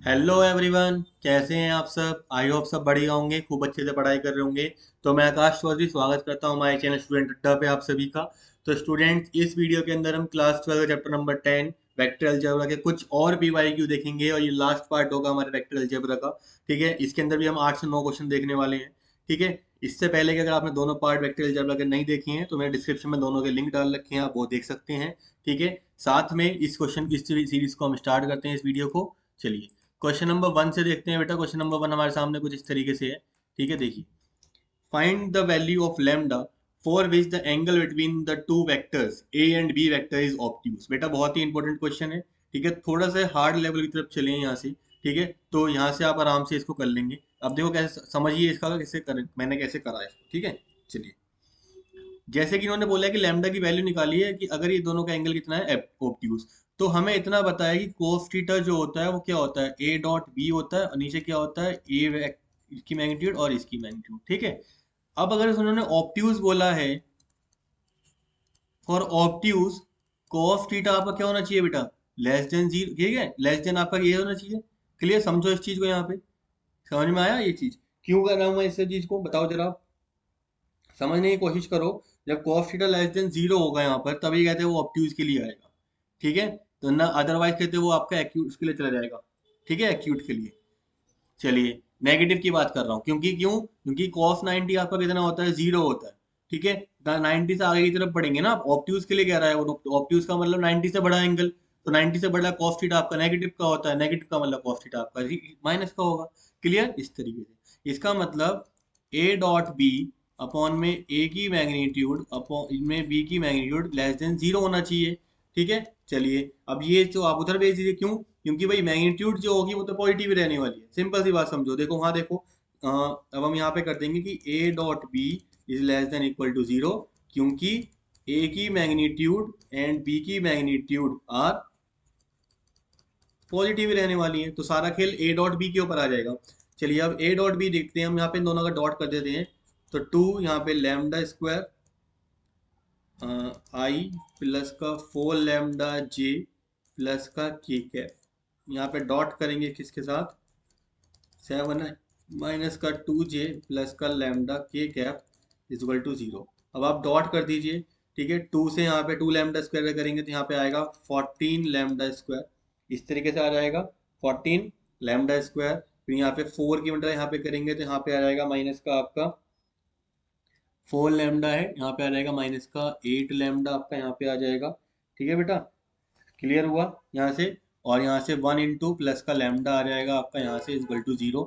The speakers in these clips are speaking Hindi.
हेलो एवरीवन, कैसे हैं आप सब। आई होप सब बढ़िया होंगे, खूब अच्छे से पढ़ाई कर रहे होंगे। तो मैं आकाश चौधरी स्वागत करता हूं हमारे चैनल स्टूडेंट अड्डा पे आप सभी का। तो स्टूडेंट, इस वीडियो के अंदर हम class 12 chapter number 10 vector algebra के कुछ और पीवाईक्यू देखेंगे और ये लास्ट पार्ट होगा हमारे वेक्टर अलजेब्रा का। ठीक है, इसके अंदर भी हम 8 से 9 क्वेश्चन देखने वाले हैं। ठीक है, इससे पहले कि अगर आपने दोनों पार्ट वेक्टर अलजेब्रा के नहीं देखे हैं तो मैंने डिस्क्रिप्शन में दोनों के लिंक डाल रखे हैं, आप वो देख सकते हैं। ठीक है, साथ में इस सीरीज को हम स्टार्ट करते हैं, इस वीडियो को। चलिए क्वेश्चन नंबर 1 से देखते हैं बेटा। क्वेश्चन नंबर 1 हमारे सामने कुछ इस तरीके से है। ठीक है, देखिए। Find the value of lambda for which the angle between the two vectors A and B vector is obtuse. बेटा बहुत ही इंपॉर्टेंट क्वेश्चन है। ठीक है, थोड़ा सा हार्ड लेवल की तरफ चले यहाँ से। ठीक है, तो यहाँ से आप आराम से इसको कर लेंगे। अब देखो कैसे समझिए इसका, कैसे कर मैंने कैसे करा इसको। ठीक है, चलिए। जैसे कि इन्होंने बोला है कि लैम्डा की वैल्यू निकाली है कि अगर ये दोनों का एंगल कितना है, ऑब्ट्यूज। तो हमें इतना बताया कि कोस थीटा जो होता है वो क्या होता है, ए डॉट बी होता है, और नीचे क्या होता है, इसकी मैग्नीट्यूड और इसकी मैग्नीट्यूड। ठीक है, अब अगर उन्होंने ऑब्ट्यूज बोला है, फॉर ऑब्ट्यूज कोस थीटा आपका क्या होना चाहिए बेटा, लेस देन जीरो। ठीक है, लेस देन आपका ये होना चाहिए। क्लियर, समझो इस चीज को। यहाँ पे समझ में आया ये चीज, क्यों कर रहा हूँ मैं इस चीज को, बताओ जरा आप। समझने की कोशिश करो। जब cos theta less than zero होगा यहाँ पर, तभी कहते हैं वो ऑब्ट्यूज के लिए आएगा। ठीक है, तो ना अदरवाइज कहते हैं वो आपका एक्यूट के लिए चला जाएगा। ठीक है, एक्यूट के लिए। चलिए, नेगेटिव की बात कर रहा हूँ, क्योंकि cos 90 आपका कितना होता है, जीरो होता है। ठीक है, 90 से आगे की तरफ बढ़ेंगे ना, आप ऑब्ट्यूज के लिए कह रहा है वो। ऑब्ट्यूज का मतलब 90 से बड़ा एंगल। तो 90 से बड़ा cos थीटा आपका नेगेटिव का होता है, नेगेटिव का मतलब cos थीटा आपका माइनस का होगा। क्लियर, इस तरीके से इसका मतलब ए डॉट बी अपॉन में ए की मैग्नीट्यूड अपॉन में बी की मैग्नीट्यूड लेस देन जीरो होना चाहिए। ठीक है, चलिए। अब ये जो आप उधर भेज दीजिए, क्यों, क्योंकि भाई मैग्नीट्यूड जो होगी वो तो पॉजिटिव रहने वाली है। सिंपल सी बात समझो, देखो वहां देखो। अब हम यहाँ पे कर देंगे कि A dot B is less than equal to zero, क्योंकि ए की मैग्नीट्यूड एंड बी की मैग्नीट्यूड आर पॉजिटिव ही रहने वाली है। तो सारा खेल ए डॉट बी के ऊपर आ जाएगा। चलिए, अब ए डॉट बी देखते हैं हम। यहाँ पे इन दोनों का डॉट कर देते हैं। तो टू यहाँ पे लैम्डा स्क्वायर आई प्लस का फोर लैम्डा जे प्लस का के कैप। यहाँ पे डॉट करेंगे किसके साथ, सेवन माइनस का टू जे प्लस का lambda K cap is equal to zero. अब आप डॉट कर दीजिए। ठीक है, टू से यहाँ पे टू लैम्डा स्क्वायर करेंगे तो यहाँ पे आएगा 14 लैम्डा स्क्वायर। इस तरीके से आ जाएगा 14 लैम्डा स्क्वायर। फिर यहाँ पे फोर की मतलब यहाँ पे करेंगे तो यहाँ पे आ जाएगा माइनस का आपका फोर लैम्डा है, यहाँ पे आ जाएगा माइनस का 8 लैम्डा आपका यहाँ पे आ जाएगा। ठीक है बेटा, क्लियर हुआ यहाँ से। और यहाँ से वन इंटू प्लस का लैम्डा आ जाएगा आपका यहाँ से इक्वल टू जीरो।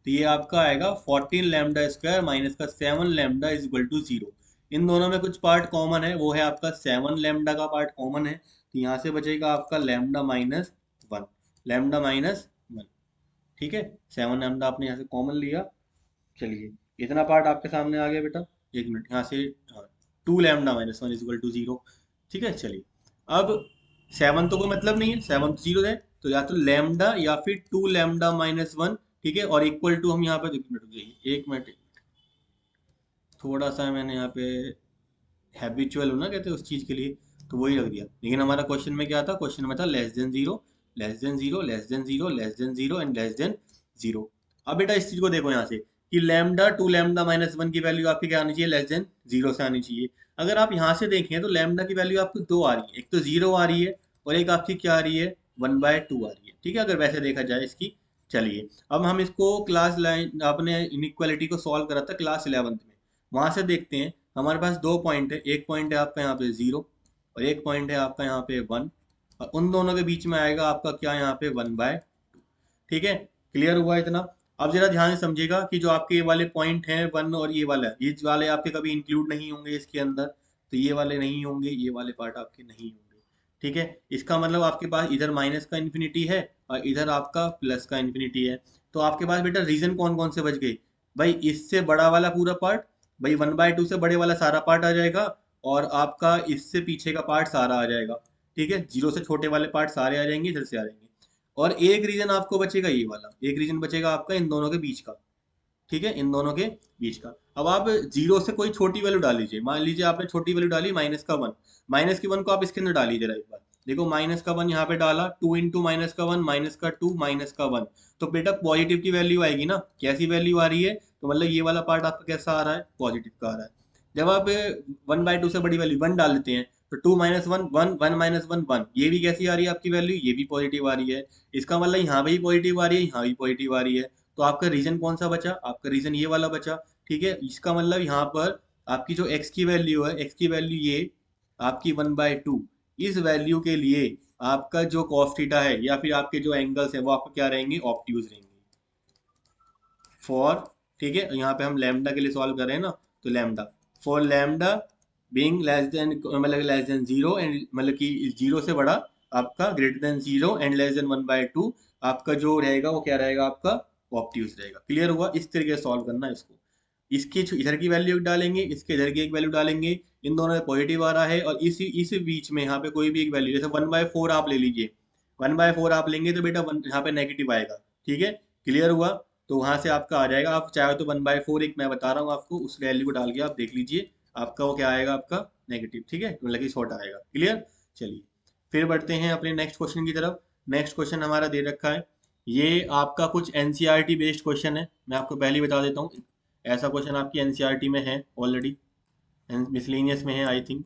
तो ये आपका आएगा 14 लैम्डा स्क्वायर माइनस का 7 lambda is equal to zero. इन दोनों में कुछ पार्ट कॉमन है, वो है आपका 7 लैम्डा का पार्ट कॉमन है। तो यहाँ से बचेगा आपका lambda minus one, lambda minus one. ठीक है, 7 लैम्डा आपने यहाँ से कॉमन लिया। चलिए, इतना पार्ट आपके सामने आ गया बेटा। एक मिनट यहाँ से, हाँ, two lambda minus one is equal to zero. ठीक है, चलिए। अब सेवन तो कोई मतलब नहीं है, सेवन तो जीरो है, तो या तो लैम्डा या फिर टू लैम्डा माइनस वन। ठीक है, और इक्वल टू हम यहाँ पे, एक मिनट रुकिए, एक मिनट। थोड़ा सा मैंने यहाँ पे हैबिचुअल हूँ ना, कहते हैं उस चीज़ के लिए, तो वही रख दिया। लेकिन हमारा क्वेश्चन में क्या था, क्वेश्चन में था less than zero, less than zero, less than zero, less than zero and less than zero. अब बेटा इस चीज़ को देखो यहाँ से कि lambda two lambda minus one की वैल्यू आपकी क्या आनी चाहिए, लेस देन जीरो से आनी चाहिए। अगर आप यहाँ से देखें तो लैम्डा की वैल्यू आपको दो आ रही है, एक तो जीरो आ रही है और एक आपकी क्या आ रही है, वन बाय टू आ रही है। ठीक है, अगर वैसे देखा जाए इसकी। चलिए, अब हम इसको क्लास लाइन अपने इनइक्वालिटी को सॉल्व करा था क्लास 11th में, वहां से देखते हैं। हमारे पास दो पॉइंट है, एक पॉइंट है आपका यहाँ पे जीरो और एक पॉइंट है आपका यहाँ पे वन। और उन दोनों के बीच में आएगा आपका क्या, यहाँ पे वन बाय टू। ठीक है, क्लियर हुआ इतना। अब जरा ध्यान से समझिएगा कि जो आपके ये वाले पॉइंट हैं वन और ये वाले आपके कभी इंक्लूड नहीं होंगे इसके अंदर। तो ये वाले नहीं होंगे, ये वाले पार्ट आपके नहीं होंगे। ठीक है, इसका मतलब आपके पास इधर माइनस का इन्फिनिटी है और इधर आपका प्लस का इन्फिनिटी है। तो आपके पास बेटा रीजन कौन कौन से बच गए, भाई इससे बड़ा वाला पूरा पार्ट, भाई वन बाय टू से बड़े वाला सारा पार्ट आ जाएगा, और आपका इससे पीछे का पार्ट सारा आ जाएगा। ठीक है, जीरो से छोटे वाले पार्ट सारे आ जाएंगे, इधर से आ जाएंगे। और एक रीजन आपको बचेगा, ये वाला एक रीजन बचेगा आपका इन दोनों के बीच का। ठीक है, इन दोनों के बीच का। अब आप जीरो से कोई छोटी वैल्यू डाल लीजिए, मान लीजिए आपने छोटी वैल्यू डाली माइनस का वन। माइनस की वन को आप इसके अंदर डालिए जरा एक बार। देखो माइनस का वन यहाँ पे डाला, 2 इंटू माइनस का वन, माइनस का 2, माइनस का 1, तो बेटा पॉजिटिव की वैल्यू आएगी ना। कैसी वैल्यू आ रही है, तो मतलब ये वाला पार्ट आपका कैसा आ रहा है, पॉजिटिव का आ रहा है। जब आप 1/2 से बड़ी वैल्यू 1 डाल देते हैं, तो 2 माइनस वन, 1, 1 माइनस वन, 1, ये भी कैसी आ रही है आपकी वैल्यू, ये भी पॉजिटिव आ रही है। इसका मतलब यहाँ पे भी पॉजिटिव आ रही है, यहाँ भी पॉजिटिव आ रही है। तो आपका रीजन कौन सा बचा, आपका रीजन ये वाला बचा। ठीक है, इसका मतलब यहाँ पर आपकी जो x की वैल्यू है, x की वैल्यू ये आपकी 1/2, इस वैल्यू के लिए आपका जो cos थीटा है या फिर आपके जो एंगल्स है वो आपको क्या रहेंगे, ऑब्ट्यूज रहेंगे। फॉर, ठीक है, यहाँ पे हम लैम्डा के लिए सॉल्व कर रहे हैं ना, तो lambda, for lambda being less than, मतलब लेस देन जीरो एंड, मतलब कि जीरो से बड़ा आपका, greater than zero and less than 1/2, आपका जो रहेगा वो क्या रहेगा, आपका ऑब्ट्यूज रहेगा। क्लियर हुआ, इस तरीके से सॉल्व करना है इसको। इसकी इधर की वैल्यू डालेंगे, इसके इधर की एक वैल्यू डालेंगे, इन दोनों में पॉजिटिव आ रहा है, और इस बीच में यहाँ पे कोई भी एक वैल्यू, जैसे 1/4 आप ले लीजिए, 1/4 आप लेंगे तो बेटा यहाँ पे नेगेटिव आएगा। ठीक है, क्लियर हुआ। तो वहां से आपका आ जाएगा, आप चाहे तो 1/4, एक मैं बता रहा हूँ आपको, उस वैल्यू को डाल के आप देख लीजिए, आपका वो क्या आएगा, आपका नेगेटिव। ठीक है, मतलब कि शॉर्ट आएगा। क्लियर, चलिए फिर बढ़ते हैं अपने नेक्स्ट क्वेश्चन की तरफ। नेक्स्ट क्वेश्चन हमारा दे रखा है, ये आपका कुछ एनसीईआरटी बेस्ड क्वेश्चन है, मैं आपको पहले ही बता देता हूँ। ऐसा क्वेश्चन आपकी एनसीईआरटी में है ऑलरेडी, मिसलेनियस में है आई थिंक।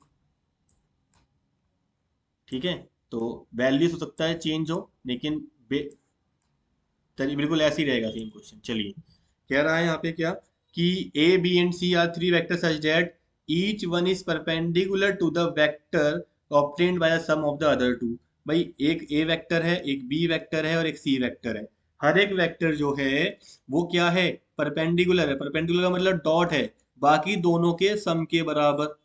ठीक है, तो वैल्यूज हो सकता है चेंज हो, लेकिन चलिए बिल्कुल ऐसे ही रहेगा सेम क्वेश्चन। चलिए, कह रहा है यहाँ पे क्या, कि A B and C are three vector such that each one is perpendicular to the vector obtained by the sum of the other two. भाई एक ए वेक्टर है, एक बी वेक्टर है और एक सी वेक्टर है। हर एक वेक्टर जो है वो क्या है, परपेंडिकुलर है। परपेंडिकुलर का मतलब डॉट है, बाकी दोनों के सम के बराबर।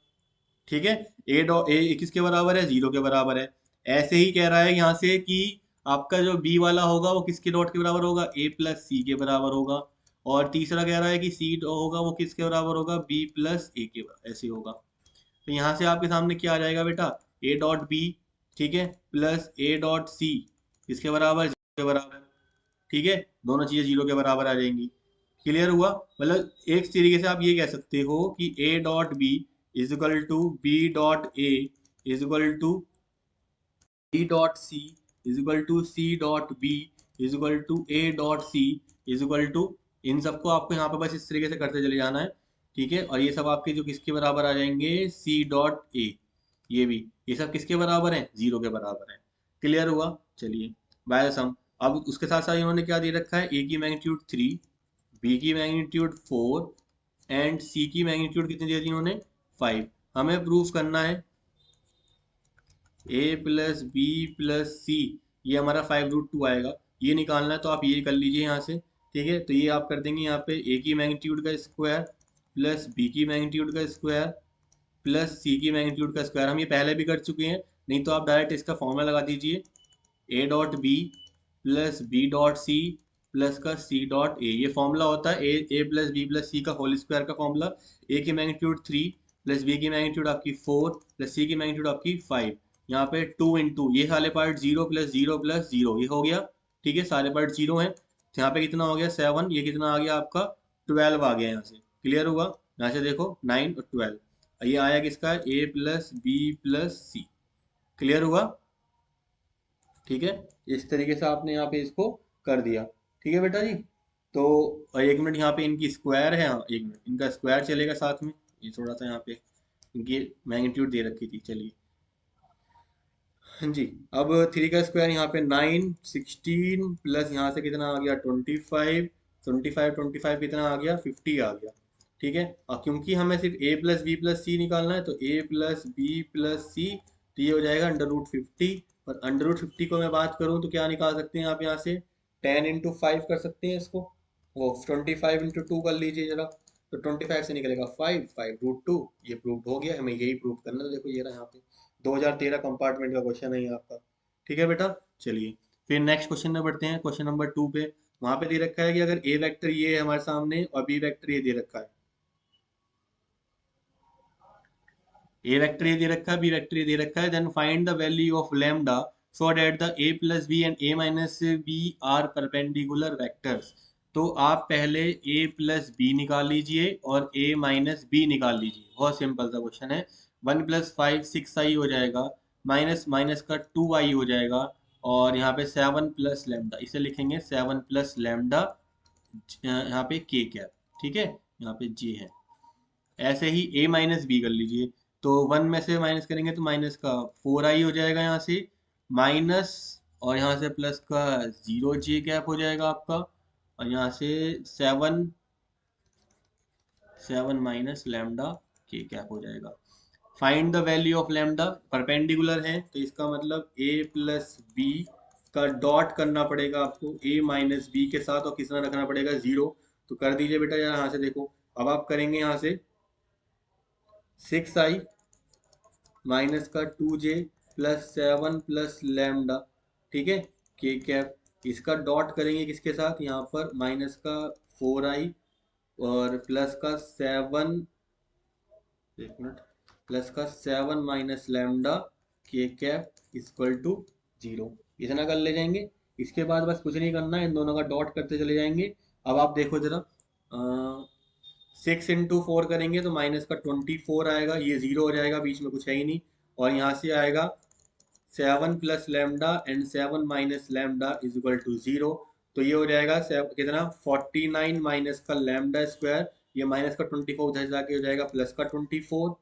ठीक है, ए डॉट ए किसके बराबर है, जीरो के बराबर है। ऐसे ही कह रहा है यहाँ से कि आपका जो बी वाला होगा वो किसके डॉट के बराबर होगा, ए प्लस सी के बराबर होगा। और तीसरा कह रहा है कि सी होगा वो किसके बराबर होगा, बी प्लस ए के बराबर, ऐसे होगा। तो यहाँ से आपके सामने क्या आ जाएगा बेटा, ए डॉट बी, ठीक है, प्लस ए डॉट सी, किसके बराबर, जीरो के बराबर। ठीक है, दोनों चीजें जीरो के बराबर आ जाएंगी। क्लियर हुआ, मतलब एक तरीके से आप ये कह सकते हो कि A dot B is equal to B dot A is equal to B dot C is equal to C dot B is equal to A dot C is equal to, इन सबको आपको यहाँ पे बस इस तरीके से करते चले जाना है। ठीक है, और ये सब आपके जो किसके बराबर आ जाएंगे, सी डॉट ए, ये भी, ये सब किसके बराबर है, जीरो के बराबर है। क्लियर हुआ, चलिए बाय सम। अब उसके साथ साथ इन्होंने क्या दे रखा है, ए की मैग्नीट्यूड 3, बी की मैग्नीट्यूड 4 एंड सी की मैग्नीट्यूड कितनी दे दी इन्होंने, 5। हमें प्रूफ करना है ए प्लस बी प्लस सी, ये हमारा 5√2 आएगा, ये निकालना है, तो आप ये कर लीजिए यहाँ से। ठीक है, तो ये आप कर देंगे यहाँ पे ए की मैग्नीट्यूड का स्क्वायर प्लस बी की मैग्नीट्यूड का स्क्वायर प्लस सी की मैग्नीट्यूड का स्क्वायर। हम ये पहले भी कर चुके हैं, नहीं तो आप डायरेक्ट इसका फॉर्मूला लगा दीजिए, A dot B plus B dot C plus का सी डॉट ए। ये फॉर्मूला होता है A plus B plus C का होल स्क्वायर का फॉर्मूला। ए की मैग्नीट्यूड 3 प्लस बी की मैग्नीट्यूड आपकी 4 प्लस सी की मैग्नीट्यूड आपकी 5। यहाँ पे 2 इंटू ये सारे पार्ट 0 प्लस 0 ये हो गया। ठीक है, सारे पार्ट 0 हैं, तो यहाँ पे कितना हो गया 7, ये कितना आ गया आपका 12 आ गया यहाँ से। क्लियर हुआ, यहाँ से देखो 9 और 12, ये आया किसका, ए प्लस बी प्लस सी। क्लियर हुआ, ठीक है, इस तरीके से आपने यहाँ पे इसको कर दिया। ठीक है बेटा जी, तो एक मिनट यहाँ पे इनकी स्क्वायर है, हाँ एक मिनट इनका स्क्वायर चलेगा साथ में, ये थोड़ा सा यहाँ पे इनकी मैग्नीट्यूड दे रखी थी। चलिए हाँ जी, अब 3 का स्क्वायर यहाँ पे 9, 16 प्लस यहाँ से कितना आ गया 25, 25 कितना आ गया 50 आ गया। ठीक है, और क्योंकि हमें सिर्फ ए प्लस बी प्लस सी निकालना है, तो ए प्लस बी प्लस सी, तो ये हो जाएगा √50। और √50 को मैं बात करूँ तो क्या निकाल सकते हैं आप यहाँ से, 10 × 5 कर सकते हैं इसको, वो 25 × 2 कर लीजिए जरा, तो 25 से निकलेगा 5, 5√2। ये प्रूव हो गया, हमें यही प्रूव करना है। तो देखो ये रहा यहाँ पे 2013 कंपार्टमेंट का क्वेश्चन है ये आपका। ठीक है बेटा, चलिए फिर नेक्स्ट क्वेश्चन में बढ़ते हैं, क्वेश्चन नंबर 2 पे। वहां पे दे रखा है कि अगर ए वेक्टर ये है हमारे सामने और बी वेक्टर ये दे रखा है, ए वेक्टर ये दे रखा है, बी वेक्टर ये दे रखा है, then find the value of lambda so that the A plus B and A minus B are perpendicular vectors. तो आप पहले ए प्लस बी निकाल लीजिए और ए माइनस बी निकाल लीजिए, बहुत सिंपल सा क्वेश्चन है। 1 + 5 6 आई हो जाएगा, माइनस माइनस का 2i हो जाएगा, और यहाँ पे 7 प्लस लेमडा, इसे लिखेंगे 7 प्लस लेमडा, यहाँ पे के कैप, ठीक है, यहाँ पे जे है। ऐसे ही a माइनस बी कर लीजिए, तो 1 में से माइनस करेंगे तो माइनस का 4i हो जाएगा यहाँ से, माइनस, और यहाँ से प्लस का 0 जे कैप हो जाएगा आपका, और यहाँ से 7 7 माइनस लैम्डा के कैप हो जाएगा। Find the value of lambda, perpendicular है तो इसका मतलब a प्लस बी का डॉट करना पड़ेगा आपको a माइनस बी के साथ, और कितना रखना पड़ेगा 0। तो कर दीजिए बेटा यार, यहाँ से देखो, अब आप करेंगे यहाँ से 6i माइनस का 2j प्लस 7 प्लस लैम्डा, ठीक है, के कैप, इसका डॉट करेंगे किसके साथ, यहाँ पर माइनस का 4i और प्लस का 7, एक मिनट, प्लस का 7 minus lambda K cap equal to 0, इतना कर ले जाएंगे। इसके बाद बस कुछ नहीं करना है, इन दोनों का डॉट करते चले जाएंगे। अब आप देखो जरा, 6 इंटू 4 करेंगे तो माइनस का 24 आएगा, ये 0 हो जाएगा, बीच में कुछ है ही नहीं, और यहाँ से आएगा 7 plus lambda and 7 minus lambda is equal to 0। तो ये हो जाएगा कितना, 49 माइनस का लैम्डा स्क्वायर, ये माइनस का 24 उधर जाके हो जाएगा प्लस का 24,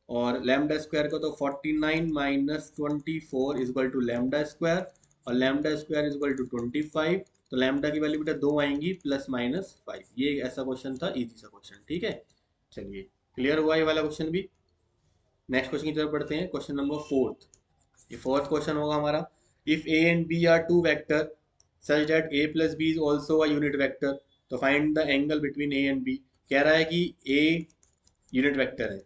और लैम्डा स्क्वायर को तो 49 minus 24 is equal to lambda square, और lambda square is equal to 25। तो लैम्डा की वैल्यू बेटा 2 आएंगी प्लस माइनस 5। ये एक ऐसा क्वेश्चन था, इजी सा क्वेश्चन, ठीक है। चलिए, क्लियर हुआ ये वाला क्वेश्चन भी। नेक्स्ट क्वेश्चन की तरफ बढ़ते हैं, क्वेश्चन नंबर 4। ये फोर्थ क्वेश्चन होगा हमारा। If A and B are two vector such that A plus B is also a unit vector, तो find the angle between A and B. कह रहा है कि ए यूनिट वेक्टर है,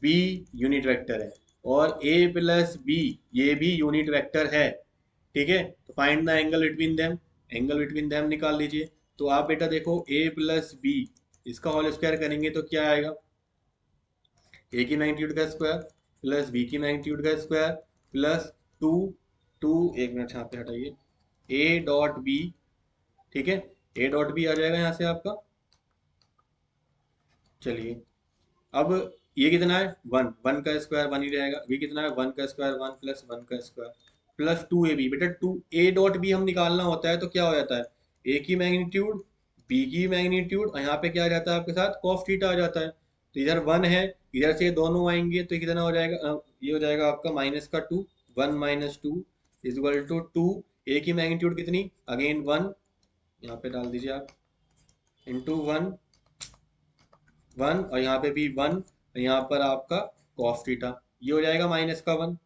बी यूनिट वेक्टर है, और ए प्लस बी ये भी यूनिट वेक्टर है, ठीक है। तो find the angle between them, angle between them निकाल लीजिए। तो आप बेटा देखो, ए प्लस बी इसका होल स्क्वायर करेंगे तो क्या आएगा, ए की मैग्नीट्यूड का स्क्वायर प्लस बी की मैग्नीट्यूड का स्क्वायर प्लस टू, टू, एक मिनट यहाँ पे हटाइए, ए डॉट बी, ठीक है, ए डॉट बी आ जाएगा यहाँ से आपका। चलिए, अब ये कितना है, 1, 1 का स्क्वायर 1 ही रहेगा, ये कितना है, 1 का स्क्वायर 1 प्लस 1 का स्क्वायर प्लस 2ab। बेटा 2 ए डॉट बी हम निकालना होता है तो क्या हो जाता है, ए की मैग्नीट्यूड बी की मैग्नीट्यूड, और यहाँ पे क्या आ जाता है आपके साथ, कॉस थीटा आ जाता है। तो इधर 1 है, इधर से दोनों आएंगे तो कितना हो जाएगा, ये हो जाएगा आपका माइनस का 2, 1 माइनस 2 इज इक्वल टू 2। ए की मैग्नीट्यूड कितनी, अगेन 1, यहाँ पे डाल दीजिए आप, इंटू 1, 1, और यहाँ पे भी 1, यहाँ पर आपका कॉस थीटा, ये हो जाएगा माइनस का 1,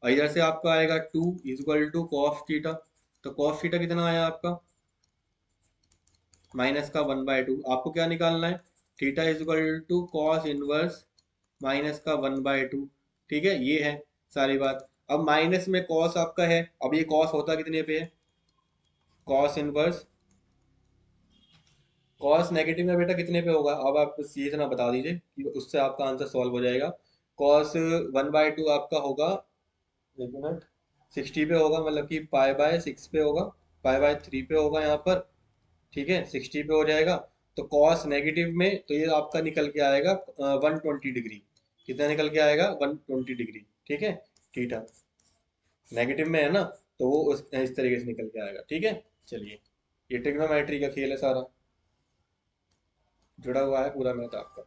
और इधर से आपका आएगा 2 is equal to cos theta. तो कॉस थीटा कितना आया आपका, माइनस का 1/2। आपको क्या निकालना है, theta is equal to cos inverse minus का 1/2, ठीक है, ये है सारी बात। अब माइनस में कॉस आपका है, अब ये कॉस होता कितने पे है, कॉस इनवर्स, कॉस नेगेटिव में बेटा कितने पे होगा, अब आप सीधे इतना बता दीजिए कि उससे आपका आंसर सॉल्व हो जाएगा। कॉस 1/2 आपका होगा, एक मिनट, 60 पे होगा, मतलब कि पाई/6 पे होगा, पाई/3 पे होगा यहाँ पर, ठीक है, 60 पे हो जाएगा। तो कॉस नेगेटिव में तो ये आपका निकल के आएगा 120 डिग्री, कितना निकल के आएगा, 120 डिग्री, ठीक है, थीटा नेगेटिव में है ना, तो वो इस तरीके से निकल के आएगा, ठीक है। चलिए, ये ट्रिग्नोमेट्री का खेल है सारा, जुड़ा हुआ है पूरा मैथ आपका।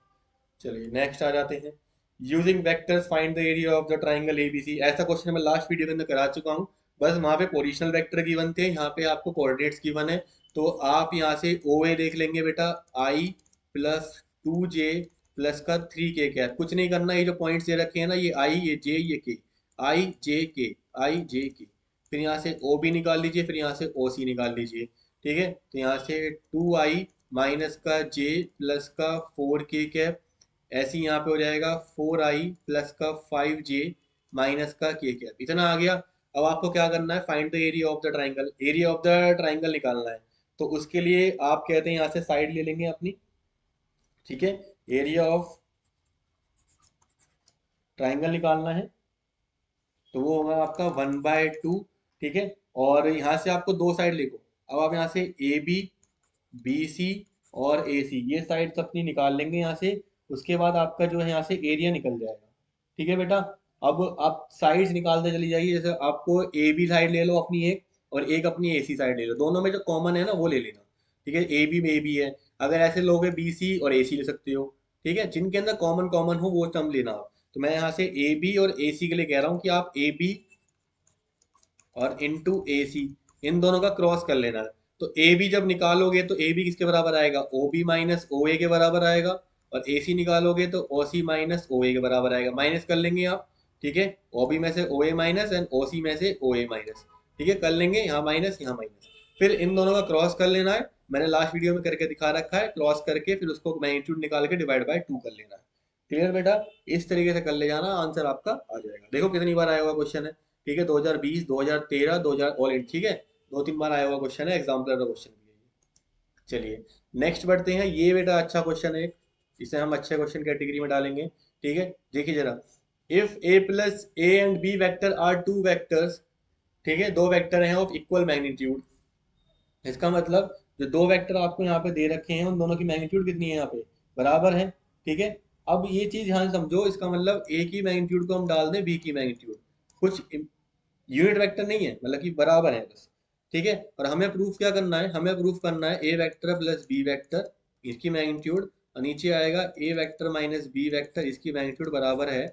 चलिए नेक्स्ट आ जाते हैं, using vectors find the area of the triangle ABC. ऐसा क्वेश्चन मैं लास्ट वीडियो के अंदर करा चुका हूँ, बस वहाँ पे पोजिशनल वेक्टर गिवन थे, यहाँ पे आपको कोऑर्डिनेट्स गिवन है। तो आप यहाँ से ओ ए देख लेंगे बेटा, आई प्लस 2j प्लस का 3k कैप, कुछ नहीं करना, ये जो पॉइंट्स दे रखे हैं ना, ये आई, ये जे, ये के, आई जे के, आई जे के, फिर यहाँ से ओ बी निकाल लीजिए, फिर यहाँ से ओ सी निकाल लीजिए, ठीक है। तो यहाँ से 2i माइनस का j प्लस का 4k कैप, ऐसे ही यहाँ पे हो जाएगा 4i प्लस का 5j माइनस का k कैप, इतना आ गया। अब आपको क्या करना है, find the area of the triangle, area of the triangle निकालना है। तो उसके लिए आप कहते हैं यहाँ से साइड ले लेंगे अपनी, ठीक है, एरिया ऑफ ट्राइंगल निकालना है, तो वो होगा आपका 1/2, ठीक है। और यहाँ से आपको दो साइड लिखो, अब आप यहाँ से ए बी, बी सी और ए सी, ये साइड अपनी निकाल लेंगे यहाँ से। उसके बाद आपका जो है यहाँ से एरिया निकल जाएगा, ठीक है बेटा। अब आप साइड्स निकालते चली जाइए, जैसे आपको ए बी साइड ले लो अपनी एक, और एक अपनी ए सी साइड ले लो, दोनों में जो कॉमन है ना वो ले लेना। ठीक है, ए बी में ए बी है, अगर ऐसे लोगे बी सी और ए सी ले सकते हो। ठीक है, जिनके अंदर कॉमन कॉमन हो वो टर्म लेना आप। तो मैं यहाँ से ए बी और ए सी के लिए कह रहा हूँ कि आप ए बी और इनटू ए सी, इन दोनों का क्रॉस कर लेना है। तो ए बी जब निकालोगे तो ए बी किसके बराबर आएगा, ओ बी माइनस ओ ए के बराबर आएगा, और ए सी निकालोगे तो ओ सी माइनस ओ ए के बराबर आएगा। माइनस कर लेंगे आप। ठीक है, ओ बी में से ओ ए माइनस एंड ओ सी में से ओ ए माइनस। ठीक है, कर लेंगे, यहाँ माइनस यहाँ माइनस, फिर इन दोनों का क्रॉस कर लेना है। मैंने लास्ट वीडियो में करके दिखा रखा है, क्रॉस करके फिर उसको मैग्नीट्यूड निकाल के डिवाइड बाय 2 कर लेना है। क्लियर बेटा, इस तरीके से कर ले जाना, आंसर आपका आ जाएगा। देखो कितनी बार आया हुआ क्वेश्चन है। ठीक है, 2020, 2013, 2000 ऑल इन, ठीक है, दो तीन बार आया हुआ क्वेश्चन है, एग्जाम्पलर का क्वेश्चन भी है ये। चलिए नेक्स्ट बढ़ते हैं। ये बेटा अच्छा क्वेश्चन है, इसे हम अच्छे क्वेश्चन कैटेगरी में डालेंगे। ठीक है, देखिए जरा, if A plus A and B vector are two vectors, ठीक है, दो वेक्टर हैं ऑफ इक्वल मैग्नीट्यूड। इसका मतलब जो दो वेक्टर आपको यहाँ पे दे रखे हैं उन दोनों की मैग्नीट्यूड कितनी है यहाँ पे, बराबर है। ठीक है, अब ये चीज ध्यान समझो, इसका मतलब ए की मैग्नीट्यूड को हम डाल दें बी की मैग्नीट्यूड, कुछ यूनिट वेक्टर नहीं है, मतलब कि बराबर है बस। ठीक है, और हमें प्रूफ क्या करना है, हमें प्रूफ करना है ए वेक्टर प्लस बी वेक्टर, इसकी मैग्नीट्यूड, और नीचे आएगा ए वेक्टर माइनस बी वेक्टर, इसकी मैग्नीट्यूड बराबर है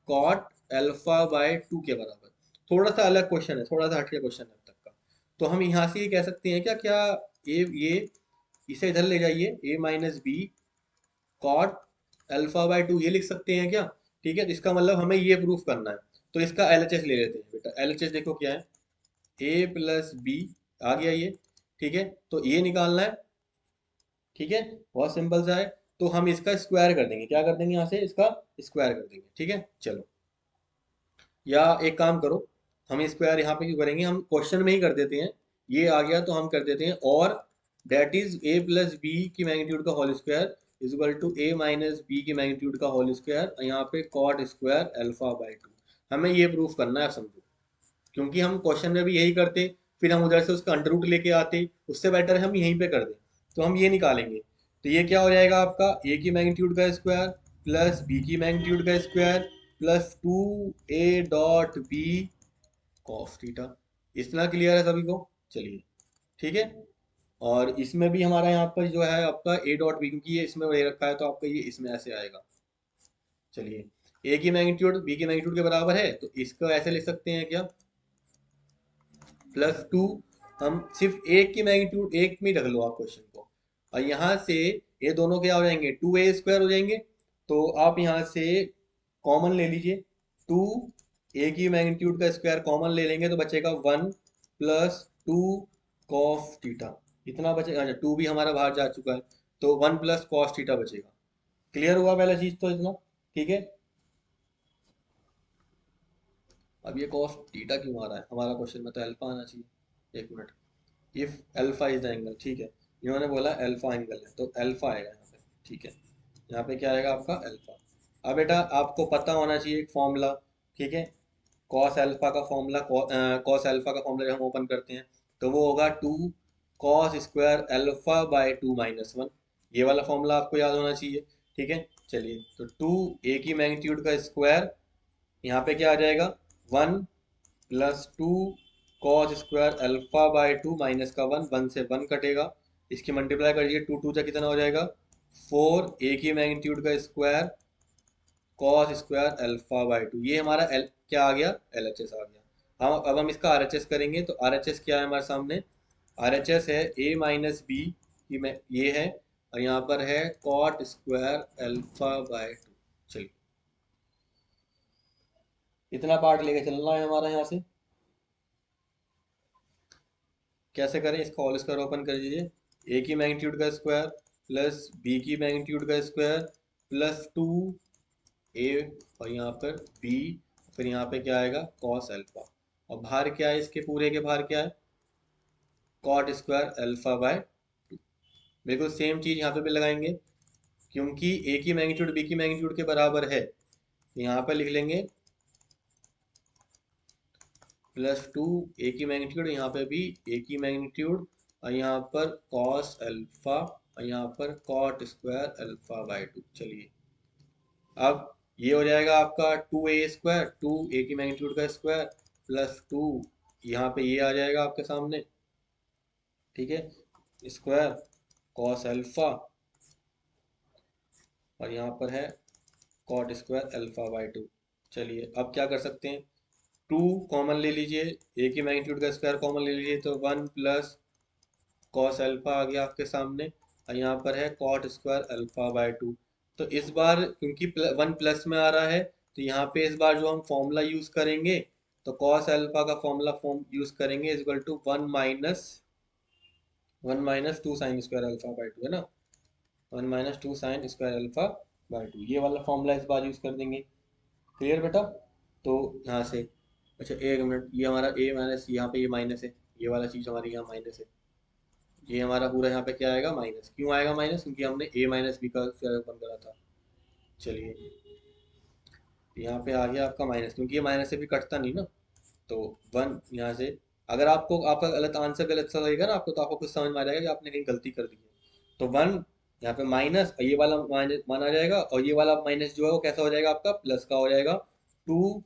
कॉट अल्फा बाय 2 के बराबर। थोड़ा सा अलग क्वेश्चन है, थोड़ा सा हटके क्वेश्चन है अब तक का। तो हम यहाँ से ये कह सकते हैं क्या, क्या ये इसे इधर ले जाइए, A minus B cot alpha by 2 ये लिख सकते हैं क्या। ठीक है, तो इसका मतलब हमें ये प्रूफ करना है। तो इसका एलएचएस ले लेते हैं बेटा, एलएचएस देखो क्या है, ए प्लस बी, आ गया ये। ठीक है, तो ये निकालना है। ठीक है, बहुत सिंपल सा है। तो हम इसका स्क्वायर कर देंगे, क्या कर देंगे यहाँ से, इसका स्क्वायर कर देंगे। ठीक है, चलो, या एक काम करो, हम स्क्वायर यहाँ पे क्यों करेंगे, हम क्वेश्चन में ही कर देते हैं। ये आ गया तो हम कर देते हैं, और that is A plus B की मैग्नीट्यूड का whole square is equal to A minus B की मैग्नीट्यूड का होल स्क्वायर, यहाँ पे कॉट स्क्वायर अल्फा बाय 2। हमें ये प्रूफ करना है, समझो, क्योंकि हम क्वेश्चन में भी यही करते, फिर हम उधर से उसका अंडर रूट लेके आते, उससे बेटर है हम यहीं पे कर दें। तो हम ये निकालेंगे, तो ये क्या हो जाएगा आपका, ए की मैग्नीट्यूड का स्क्वायर प्लस बी की मैग्नीट्यूड का square plus 2 a dot B cos theta. इतना क्लियर है सभी को। चलिए, ठीक है, और इसमें भी हमारा यहाँ पर जो है आपका ए डॉट बी, क्योंकि ये इसमें ले रखा है तो आपका ये इसमें ऐसे आएगा। चलिए, ए की मैग्नीट्यूड बी की मैग्नीट्यूड के बराबर है, तो इसको ऐसे लिख सकते हैं क्या, प्लस 2, हम सिर्फ एक की मैग्नीट्यूड एक में ही रख लो आप क्वेश्चन को, और यहाँ से ये दोनों क्या हो जाएंगे, 2a² हो जाएंगे। तो आप यहाँ से कॉमन ले लीजिए, 2 a की मैग्नीट्यूड का स्क्वायर कॉमन ले लेंगे तो बचेगा 1 प्लस 2 कॉस थीटा, इतना बचेगा। अच्छा, 2 भी हमारा बाहर जा चुका है, तो 1 प्लस कॉस थीटा बचेगा। क्लियर हुआ पहला चीज तो इतना। ठीक है, अब ये कॉस थीटा क्यों आ रहा है, हमारा क्वेश्चन में तो अल्फा आना चाहिए। एक minute, if alpha is the angle, ठीक है, इन्होंने बोला अल्फा एंगल है तो अल्फा आएगा यहाँ पे। ठीक है, यहाँ पे क्या आएगा आपका अल्फा। अब बेटा आपको पता होना चाहिए एक फॉर्मूला। ठीक है, कॉस अल्फा का फॉर्मूला, कॉस अल्फा का फॉर्मूला जब हम ओपन करते हैं तो वो होगा 2 cos² अल्फा बाय 2 - 1, ये वाला फॉर्मूला आपको याद होना चाहिए। ठीक है, चलिए, तो 2 a की मैग्नीट्यूड का स्क्वायर, यहाँ पे क्या आ जाएगा, 1 plus 2 cos² alpha by 2 minus का 1, 1 से 1 कटेगा, इसकी मल्टीप्लाई करिए, 2 2 जा कितना हो जाएगा, 4 a की मैग्नीट्यूड का स्क्वायर cos² अल्फा बाय 2, ये हमारा क्या आ गया, LHS आ गया। हम अब हम इसका RHS करेंगे, तो RHS क्या है हमारे सामने, RHS है a माइनस बी की मैं ये है, और यहाँ पर है cot² अल्फा बाय 2। चलिए, इतना पार्ट लेके चलना है हमारा यहाँ से। कैसे करें, इसका होल स्क्वायर ओपन कर दीजिए, ए की मैग्नीट्यूड का स्क्वायर प्लस बी की मैग्नीट्यूड का स्क्वायर प्लस 2 a, और यहाँ पर b, फिर यहाँ पे क्या आएगा कॉस अल्फा, और बाहर क्या है, इसके पूरे के बाहर क्या है, cot² अल्फा बाय 2। बिल्कुल सेम चीज यहाँ पे भी लगाएंगे, क्योंकि a की मैग्नीट्यूड b की मैग्नीट्यूड के बराबर है, तो यहाँ पे लिख लेंगे प्लस 2 a की मैग्नीट्यूड, यहाँ पे भी a की मैग्नीट्यूड, और यहाँ पर कॉस अल्फा, और यहाँ पर cot² अल्फा बाय 2। चलिए, अब ये हो जाएगा आपका 2a², 2 a की मैग्नीट्यूड का स्क्वायर प्लस 2, यहाँ पे ये आ जाएगा आपके सामने, ठीक है, स्क्वायर कॉस अल्फा, और यहाँ पर है कॉट स्क्वायर अल्फा बाई 2। चलिए अब क्या कर सकते हैं, 2 कॉमन ले लीजिए, ए की मैग्नीट्यूड का स्क्वायर कॉमन ले लीजिए, तो 1 प्लस कॉस अल्फा आ गया आपके सामने, और यहाँ पर है कॉट स्क्वायर अल्फा बाय 2। तो इस बार क्योंकि 1 प्लस में आ रहा है, तो यहाँ पे इस बार जो हम फॉर्मूला यूज करेंगे, तो कॉस अल्फा का फॉर्मूला फॉर्म यूज करेंगे is equal to 1 minus 2 sine square alpha by 2, है ना, 1 - 2 साइन स्क्वायर अल्फा बाय 2, ये वाला फॉर्मूला इस बार यूज कर देंगे। क्लियर बेटा? तो यहाँ से, अच्छा एक मिनट, ये हमारा ए माइनस, यहाँ पे ये माइनस है, ये वाला चीज़ हमारी यहाँ माइनस है, ये हमारा पूरा यहाँ पे क्या आएगा, माइनस। क्यों आएगा माइनस? क्योंकि हमने ए माइनस बी का स्क्वायर ओपन करा था। चलिए यहाँ पे आ गया आपका माइनस, क्योंकि ये माइनस से भी कटता नहीं ना, तो 1 यहाँ से, अगर आपको आपका गलत आंसर गलत सा लगेगा ना आपको, तो आपको कुछ समझ में आ जाएगा कि आपने कहीं गलती कर दी है। तो 1 यहाँ पे माइनस, ये वाला माइनस माना जाएगा, और ये वाला माइनस जो है वो कैसा हो जाएगा आपका, प्लस का हो जाएगा, 2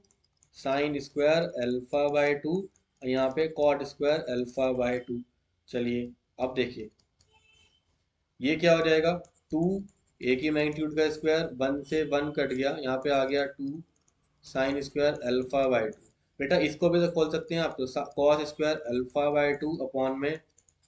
साइन स्क्वायर अल्फा बाय 2, और यहाँ पे कॉट स्क्वायर अल्फा बाय 2। चलिए अब देखिए ये क्या हो जाएगा, 2 ए की मैग्नीट्यूड का स्क्वायर, 1 से 1 कट गया, यहाँ पे आ गया 2 साइन स्क्वायर अल्फा बाय 2। बेटा इसको भी तो खोल सकते हैं आप, तो cos square alpha by 2 upon में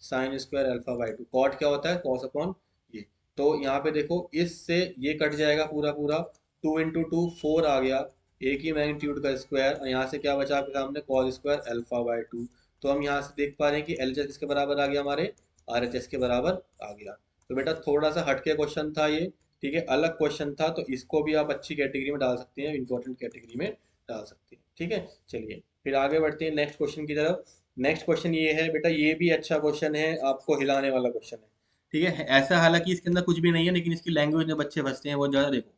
sine square alpha by 2। Cot क्या होता है, कॉस अपॉन ये। तो यहाँ पे देखो इससे ये कट जाएगा पूरा पूरा, 2 × 2 4 आ गया, ए की मैग्नीट्यूड का स्क्वायर, और यहाँ से क्या बचा आपके सामने, कॉस स्क्वायर अल्फा बाय 2। तो हम यहाँ से देख पा रहे हैं कि एलएचएस किसके बराबर आ गया, हमारे आरएचएस के बराबर आ गया। तो बेटा थोड़ा सा हटके क्वेश्चन था ये, ठीक है, अलग क्वेश्चन था, तो इसको भी आप अच्छी कैटेगरी में डाल सकते हैं, इंपॉर्टेंट कैटेगरी में डाल सकते हैं, ठीक है। चलिए फिर आगे बढ़ते हैं नेक्स्ट क्वेश्चन की तरफ। नेक्स्ट क्वेश्चन ये है बेटा, ये भी अच्छा क्वेश्चन है, आपको हिलाने वाला क्वेश्चन है, ठीक है। ऐसा हालांकि इसके अंदर कुछ भी नहीं है, लेकिन इसकी लैंग्वेज में बच्चे फंसते हैं बहुत ज़्यादा। देखो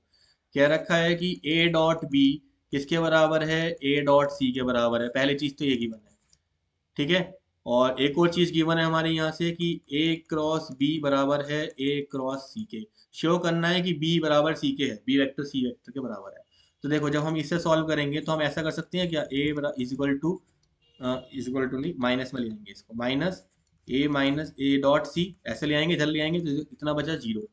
क्या रखा है कि ए डॉट बी किसके बराबर है, ए डॉट सी के बराबर है, पहली चीज़ तो ये गिवन है, ठीक है। और एक और चीज गिवन है हमारे यहाँ से कि ए क्रॉस बी बराबर है ए क्रॉस सी के। शो करना है कि बी बराबर सी के है, बी वेक्टर सी वेक्टर के बराबर है। तो देखो जब हम इसे सॉल्व करेंगे तो हम ऐसा कर सकते हैं क्या, ए इज इक्वल टू नहीं, माइनस में ले आएंगे इसको, माइनस ए डॉट सी, ऐसे ले आएंगे, इधर ले आएंगे, तो इतना बचा 0।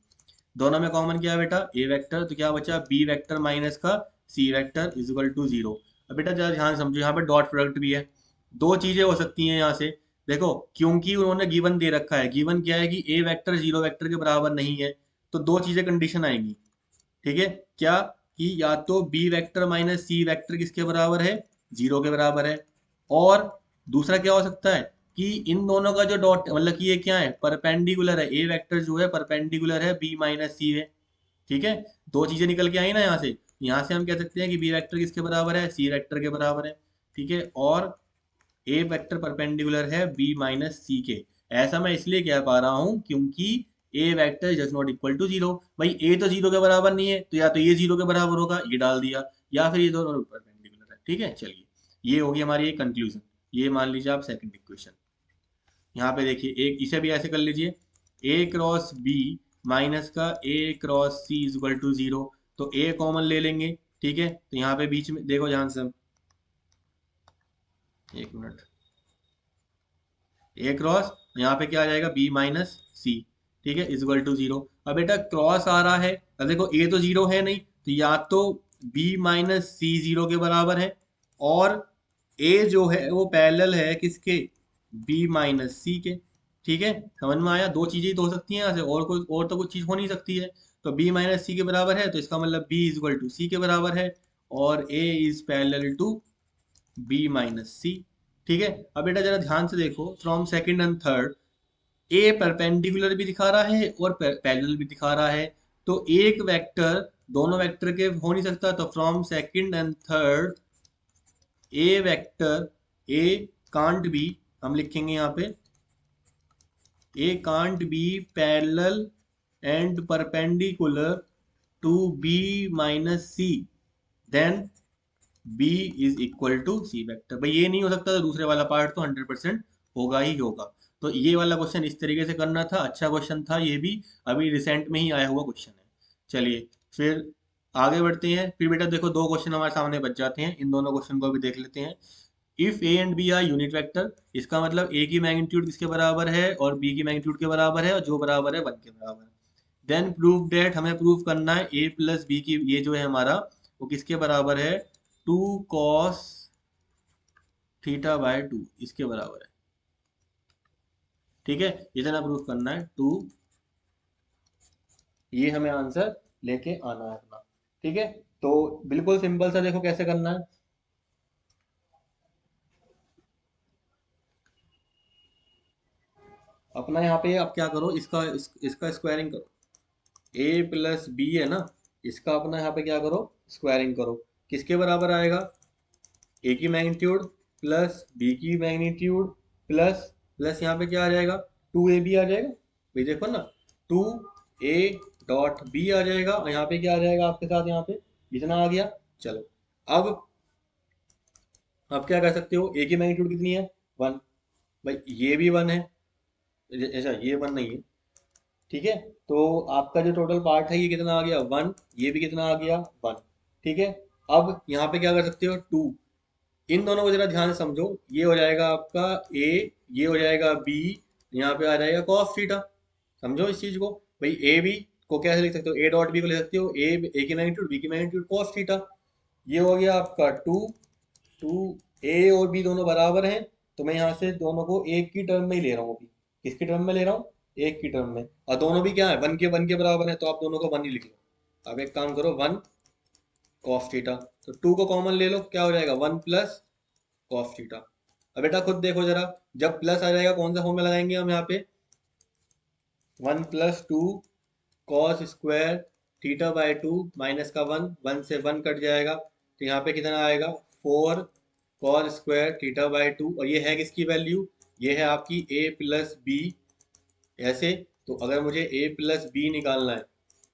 दोनों में कॉमन क्या है बेटा, ए वेक्टर, तो क्या बचा बी वेक्टर माइनस का C vector is equal to 0। अब बेटा जरा ध्यान समझो, यहाँ पे डॉट प्रोडक्ट भी है, दो चीजें हो सकती हैं यहाँ से। देखो क्योंकि उन्होंने गिवन दे रखा है, गिवन क्या है कि ए वेक्टर 0 वेक्टर के बराबर नहीं है, तो दो चीजें कंडीशन आएंगी, ठीक है। क्या कि या तो B vector minus C vector किसके बराबर है, 0 के बराबर है, और दूसरा क्या हो सकता है कि इन दोनों का जो डॉट मतलब कि ये क्या है, परपेंडिकुलर है, ए वेक्टर जो है परपेंडिकुलर है बी माइनस सी है, ठीक है। दो चीजें निकल के आई ना यहाँ से, यहाँ से हम कह सकते हैं कि बी वेक्टर किसके बराबर है, सी वेक्टर के बराबर है, ठीक है, और ए वेक्टर परपेंडिकुलर है बी माइनस सी के। ऐसा मैं इसलिए कह पा रहा हूं क्योंकि A vector is not equal to 0। भाई ए तो 0 के बराबर नहीं है, तो या तो ये 0 के बराबर होगा, ये डाल दिया, या फिर ये दोनों परपेंडिकुलर है, ठीक है। चलिए ये होगी हमारी एक कंक्लूजन, ये मान लीजिए आप सेकंड इक्वेशन। यहाँ पे देखिए एक इसे भी ऐसे कर लीजिए, ए क्रॉस बी माइनस का A cross C is equal to 0, तो ए कॉमन ले लेंगे, ठीक है। तो यहाँ पे बीच में देखो ध्यान से, एक मिनट, ए क्रॉस, यहाँ पे क्या आ जाएगा बी माइनस सी, ठीक है, इज इक्वल टू 0। अब बेटा क्रॉस आ रहा है, अब देखो ए तो 0 है नहीं, तो या तो बी माइनस सी 0 के बराबर है, और ए जो है वो पैरेलल है किसके, बी माइनस सी के, ठीक है। समझ में आया, दो चीजें ही तो हो सकती हैं यहाँ से, और कोई और तो कुछ चीज हो नहीं सकती है। तो बी माइनस सी के बराबर है, तो इसका मतलब B is equal to C के बराबर है, और A is parallel to B minus C, ठीक है। अब बेटा जरा ध्यान से देखो, from second and third A perpendicular भी दिखा रहा है और पैरेलल भी दिखा रहा है, तो एक वेक्टर दोनों वेक्टर के हो नहीं सकता, तो from second and third A vector, A can't B, हम लिखेंगे यहाँ पे A can't B parallel and perpendicular to B minus C, then B is equal to C vector. भाई ये नहीं हो सकता, तो दूसरे वाला पार्ट तो 100% होगा ही होगा। तो ये वाला क्वेश्चन इस तरीके से करना था, अच्छा क्वेश्चन था ये भी, अभी रिसेंट में ही आया हुआ क्वेश्चन है। चलिए फिर आगे बढ़ते हैं। फिर बेटा देखो दो क्वेश्चन हमारे सामने बच जाते हैं, इन दोनों क्वेश्चन को भी देख लेते हैं। If A and B are unit vector, इसका मतलब ए की मैग्नीट्यूड किसके बराबर है और बी की मैग्नीट्यूड के बराबर है, और जो बराबर है 1 के बराबर है। देन प्रूव डेट, हमें प्रूव करना है ए प्लस बी की ये जो है हमारा वो किसके बराबर है, 2 cos थीटा बाय 2 इसके बराबर है। ठीक है, इतना प्रूफ करना है, टू, ये हमें आंसर लेके आना है अपना। ठीक है, तो बिल्कुल सिंपल सा देखो कैसे करना है। अपना यहाँ पे आप क्या करो, इसका स्क्वायरिंग करो। ए प्लस बी है ना, इसका अपना यहाँ पे क्या करो, स्क्वायरिंग करो। किसके बराबर आएगा, ए की मैग्नीट्यूड प्लस बी की मैग्नीट्यूड प्लस प्लस यहाँ पे क्या आ जाएगा, 2ab आ जाएगा। भाई देखो ना, 2a.b आ जाएगा, और यहाँ पे क्या आ जाएगा आपके साथ, यहाँ पे इतना आ गया। चलो, अब अब क्या कर सकते हो, ए की मैग्नीट्यूड कितनी है, 1। भाई ये भी 1 है, ऐसा ये 1 नहीं है। ठीक है, तो आपका जो टोटल पार्ट है ये कितना आ गया, 1। ये भी कितना आ गया, 1। ठीक है, अब यहाँ पे क्या कर सकते हो, 2। इन दोनों को जरा ध्यान से समझो, ये हो जाएगा आपका ए, ये हो जाएगा बी, यहाँ पे आ जाएगा कॉस थीटा। समझो इस चीज को। भाई ए बी को कैसे लिख सकते हो, ए डॉट बी को लिख सकते हो, ए की मैग्नीट्यूड बी की मैग्नीट्यूड कॉस थीटा। ये हो गया आपका 2। टू, ए और बी दोनों बराबर हैं, तो मैं यहाँ से दोनों को एक की टर्म में ही ले रहा हूँ अभी। किसकी टर्म में ले रहा हूँ, एक की टर्म में, और दोनों भी क्या है, 1 के बराबर है, तो आप दोनों को 1 ही लिख लो। अब एक काम करो, 1 कॉस थीटा, तो 2 को कॉमन ले लो, क्या हो जाएगा, 1 प्लस कॉस थीटा। अब बेटा खुद देखो जरा, जब प्लस आ जाएगा कौन सा फॉर्मूला लगाएंगे हम यहाँ पे, 1 + 2 cos square theta by 2 minus का 1, 1 से 1 कट जाएगा, तो यहाँ पे कितना आएगा, 4 कॉस स्क्वायर थीटा बाय 2, और ये है किसकी वैल्यू, ये है आपकी ए प्लस बी। ऐसे, तो अगर मुझे ए प्लस बी निकालना है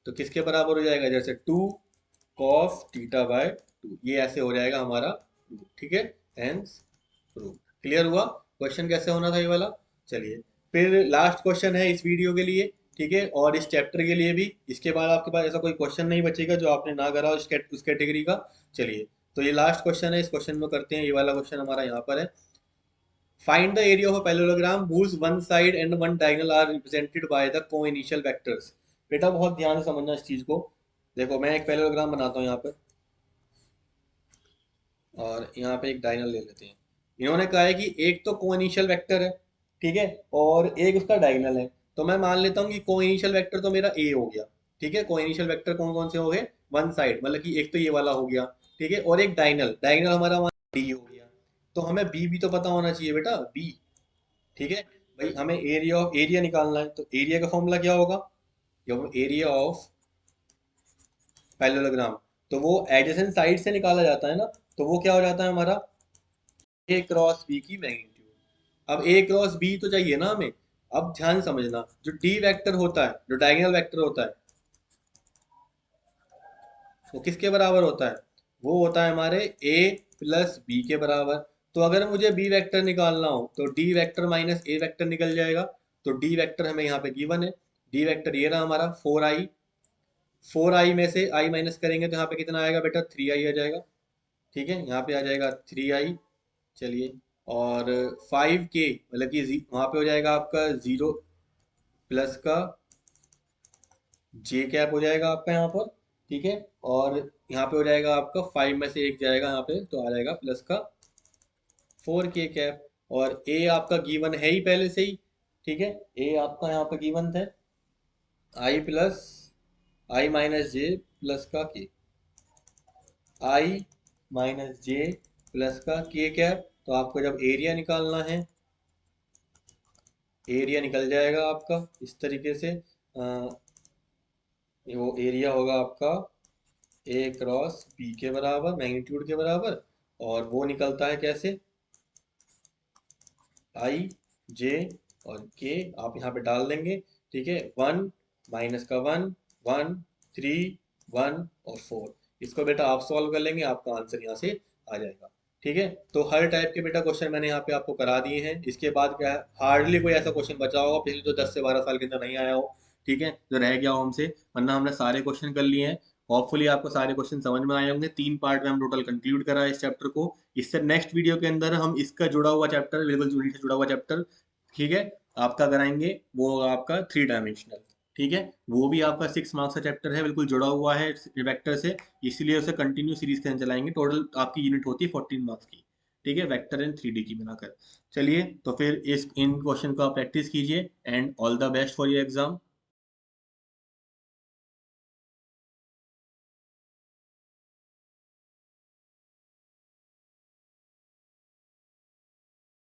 तो किसके बराबर हो जाएगा, जैसे 2 कॉस थीटा बाय 2, ये ऐसे हो जाएगा हमारा। ठीक है, हेंस प्रूफ। क्लियर हुआ क्वेश्चन कैसे होना था ये वाला। चलिए, फिर लास्ट क्वेश्चन है इस वीडियो के लिए। ठीक है, और इस चैप्टर के लिए भी, इसके बाद आपके पास ऐसा कोई क्वेश्चन नहीं बचेगा जो आपने ना करा हो उस कैटेगरी का। चलिए, तो ये लास्ट क्वेश्चन है, इस क्वेश्चन में करते हैं, ये वाला क्वेश्चन हमारा यहाँ पर है। Find the area of a parallelogram whose one side and one diagonal are represented by the co-initial vectors। बेटा बहुत ध्यान से समझना इस चीज को। देखो मैं एक पैरेललोग्राम बनाता हूँ यहाँ पर, और यहाँ पे एक डायगोनल ले लेते हैं। इन्होंने कहा है कि एक तो कोइनिशियल वेक्टर है, ठीक है, और एक उसका डायगोनल है। तो मैं मान लेता हूँ कि कोइनिशियल वेक्टर तो मेरा ए हो गया। ठीक है, कोइनिशियल वेक्टर कौन कौन से हो गए, वन साइड, मतलब कि एक तो ये वाला हो गया। ठीक है, और एक डायगोनल, डायगोनल हमारा डी हो गया। तो हमें बी भी तो पता होना चाहिए बेटा, बी। ठीक है, भाई हमें एरिया निकालना है, तो एरिया का फॉर्मूला क्या होगा, एरिया ऑफ पैरेललोग्राम, तो वो एडजेसेंट साइड से निकाला जाता है ना, तो वो क्या हो जाता है हमारा, ए क्रॉस बी की मैग्नीट्यूड। अब ए क्रॉस बी तो चाहिए ना हमें। अब ध्यान समझना, जो डी वेक्टर होता है, जो डायगोनल वेक्टर होता है, वो किसके बराबर होता है, वो होता है हमारे ए प्लस बी के बराबर। तो अगर मुझे बी वेक्टर निकालना हो तो डी वेक्टर माइनस ए वेक्टर निकल जाएगा। तो डी वेक्टर हमें यहाँ पे गिवन है, डी वेक्टर ये रहा हमारा 4i। 4i में से i माइनस करेंगे तो यहाँ पे कितना आएगा बेटा, 3i आ जाएगा। ठीक है, यहाँ पे आ जाएगा 3i। चलिए, और 5k मतलब कि वहाँ पे हो जाएगा आपका 0 प्लस का जे कैप हो जाएगा आपका यहाँ पर। ठीक है, और यहाँ पे हो जाएगा आपका 5 में से एक जाएगा यहाँ पे, तो आ जाएगा प्लस का 4k कैप। और ए आपका गिवन है ही पहले से ही। ठीक है, ए आपका यहाँ पे गिवन है, आई प्लस आई माइनस जे प्लस का के, आई माइनस जे प्लस का के कैप। तो आपको जब एरिया निकालना है, एरिया निकल जाएगा आपका इस तरीके से। वो एरिया होगा आपका ए क्रॉस बी के बराबर, मैग्नीट्यूड के बराबर, और वो निकलता है कैसे, आई जे और के आप यहाँ पे डाल देंगे। ठीक है, 1 माइनस का 1, 1, 3, 1 और 4। इसको बेटा आप सॉल्व कर लेंगे, आपका आंसर यहाँ से आ जाएगा। ठीक है, तो हर टाइप के बेटा क्वेश्चन मैंने यहाँ पे आपको करा दिए हैं। इसके बाद क्या है, हार्डली कोई ऐसा क्वेश्चन बचा होगा पिछले जो 10 से 12 साल के अंदर नहीं आया हो, ठीक है, जो रह गया हो हमसे, वरना हमने सारे क्वेश्चन कर लिए हैं। होपफुली आपको सारे क्वेश्चन समझ में आए होंगे। 3 पार्ट में हम टोटल कंक्लूड करा है इस चैप्टर को। इससे नेक्स्ट वीडियो के अंदर हम इसका जुड़ा हुआ चैप्टर, बिल्कुल यूनिट से जुड़ा हुआ चैप्टर, ठीक है, आपका कराएंगे। वो होगा आपका 3 डायमेंशनल, ठीक है। वो भी आपका 6 मार्क्स का चैप्टर है, बिल्कुल जुड़ा हुआ है वेक्टर से, इसीलिए उसे कंटिन्यू सीरीज के अंदर चलाएंगे। टोटल आपकी यूनिट होती है 14 मार्क्स की, ठीक है, वेक्टर एंड 3D की मिलाकर। चलिए, तो फिर इस इन क्वेश्चन को आप प्रैक्टिस कीजिए and all the best for your exam.